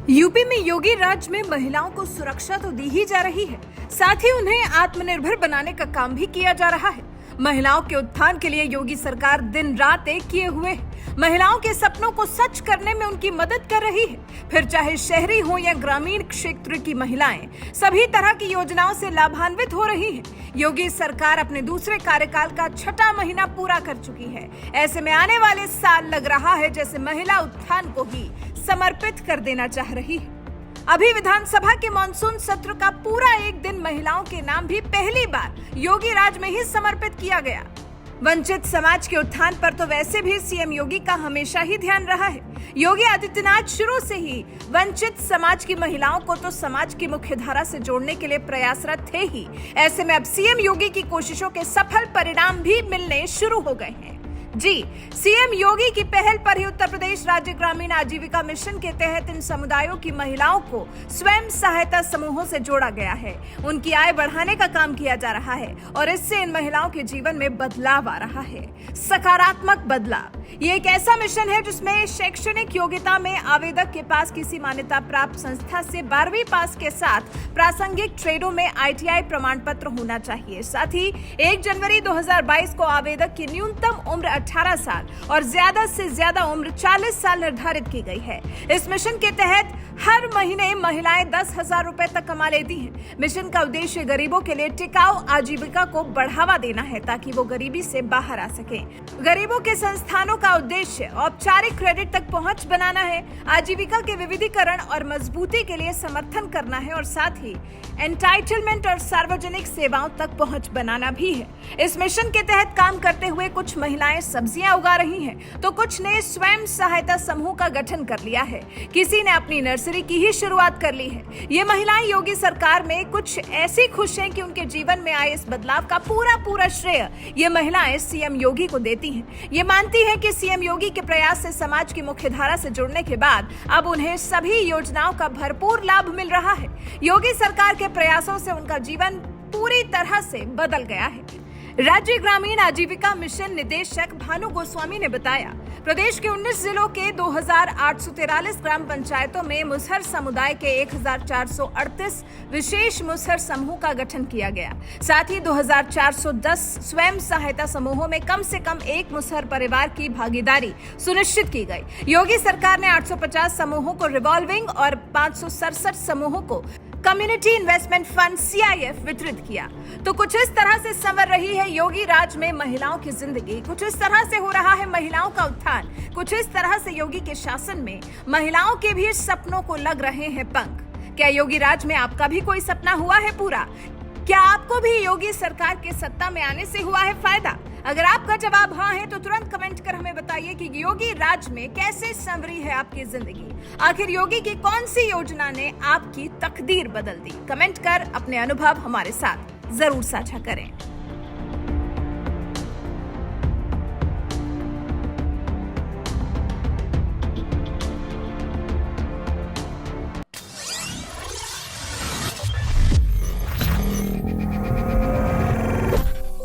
UP में योगी राज में महिलाओं को सुरक्षा तो दी ही जा रही है, साथ ही उन्हें आत्मनिर्भर बनाने का काम भी किया जा रहा है। महिलाओं के उत्थान के लिए योगी सरकार दिन रात एक किए हुए है। महिलाओं के सपनों को सच करने में उनकी मदद कर रही है। फिर चाहे शहरी हो या ग्रामीण क्षेत्र की महिलाएं, सभी तरह की योजनाओं से लाभान्वित हो रही है। योगी सरकार अपने दूसरे कार्यकाल का छठा महीना पूरा कर चुकी है। ऐसे में आने वाले साल लग रहा है जैसे महिला उत्थान को ही समर्पित कर देना चाह रही है। अभी विधानसभा के मानसून सत्र का पूरा एक दिन महिलाओं के नाम भी पहली बार योगी राज में ही समर्पित किया गया। वंचित समाज के उत्थान पर तो वैसे भी सीएम योगी का हमेशा ही ध्यान रहा है। योगी आदित्यनाथ शुरू से ही वंचित समाज की महिलाओं को तो समाज की मुख्य धारा से जोड़ने के लिए प्रयासरत थे ही। ऐसे में अब सीएम योगी की कोशिशों के सफल परिणाम भी मिलने शुरू हो गए हैं। जी, सीएम योगी की पहल पर ही उत्तर प्रदेश राज्य ग्रामीण आजीविका मिशन के तहत इन समुदायों की महिलाओं को स्वयं सहायता समूहों से जोड़ा गया है। उनकी आय बढ़ाने का काम किया जा रहा है और इससे इन महिलाओं के जीवन में बदलाव आ रहा है, सकारात्मक बदलाव। ये एक ऐसा मिशन है जिसमें शैक्षणिक योग्यता में आवेदक के पास किसी मान्यता प्राप्त संस्था से 12वीं पास के साथ प्रासंगिक ट्रेडों में ITI प्रमाण पत्र होना चाहिए। साथ ही 1 जनवरी 2022 को आवेदक की न्यूनतम उम्र 18 साल और ज्यादा से ज्यादा उम्र 40 साल निर्धारित की गई है। इस मिशन के तहत हर महीने महिलाएं 10,000 रुपए तक कमा लेती हैं। मिशन का उद्देश्य गरीबों के लिए टिकाऊ आजीविका को बढ़ावा देना है ताकि वो गरीबी से बाहर आ सकें। गरीबों के संस्थानों का उद्देश्य औपचारिक क्रेडिट तक पहुंच बनाना है, आजीविका के विविधीकरण और मजबूती के लिए समर्थन करना है और साथ ही एंटाइटलमेंट और सार्वजनिक सेवाओं तक पहुंच बनाना भी है। इस मिशन के तहत काम करते हुए कुछ महिलाएं सब्जियां उगा रही हैं, तो कुछ ने स्वयं सहायता समूह का गठन कर लिया है। किसी ने अपनी नर्सरी की ही शुरुआत कर ली है। ये महिलाएं योगी सरकार में कुछ ऐसी खुश हैं कि उनके जीवन में आए इस बदलाव का पूरा श्रेय ये महिलाएं सीएम योगी को देती हैं। ये मानती हैं कि सीएम योगी के प्रयास से समाज की मुख्य धारा से जुड़ने के बाद अब उन्हें सभी योजनाओं का भरपूर लाभ मिल रहा है। योगी सरकार के प्रयासों से उनका जीवन पूरी तरह से बदल गया है। राज्य ग्रामीण आजीविका मिशन निदेशक भानु गोस्वामी ने बताया, प्रदेश के 19 जिलों के 2,843 ग्राम पंचायतों में मुसहर समुदाय के 1,438 विशेष मुसहर समूह का गठन किया गया। साथ ही 2,410 स्वयं सहायता समूहों में कम से कम एक मुसहर परिवार की भागीदारी सुनिश्चित की गई। योगी सरकार ने 850 समूहों को रिवॉल्विंग और 567 समूहों को कम्युनिटी इन्वेस्टमेंट फंड CIF वितरित किया। तो कुछ इस तरह से संवर रही है योगी राज में महिलाओं की जिंदगी, कुछ इस तरह से हो रहा है महिलाओं का उत्थान, कुछ इस तरह से योगी के शासन में महिलाओं के भी सपनों को लग रहे हैं पंख। क्या योगी राज में आपका भी कोई सपना हुआ है पूरा? क्या आपको भी योगी सरकार के सत्ता में आने से हुआ है फायदा? अगर आपका जवाब हाँ है तो तुरंत कमेंट कर हमें बताइए कि योगी राज में कैसे संवरी है आपकी जिंदगी। आखिर योगी की कौन सी योजना ने आपकी तकदीर बदल दी? कमेंट कर अपने अनुभव हमारे साथ जरूर साझा करें।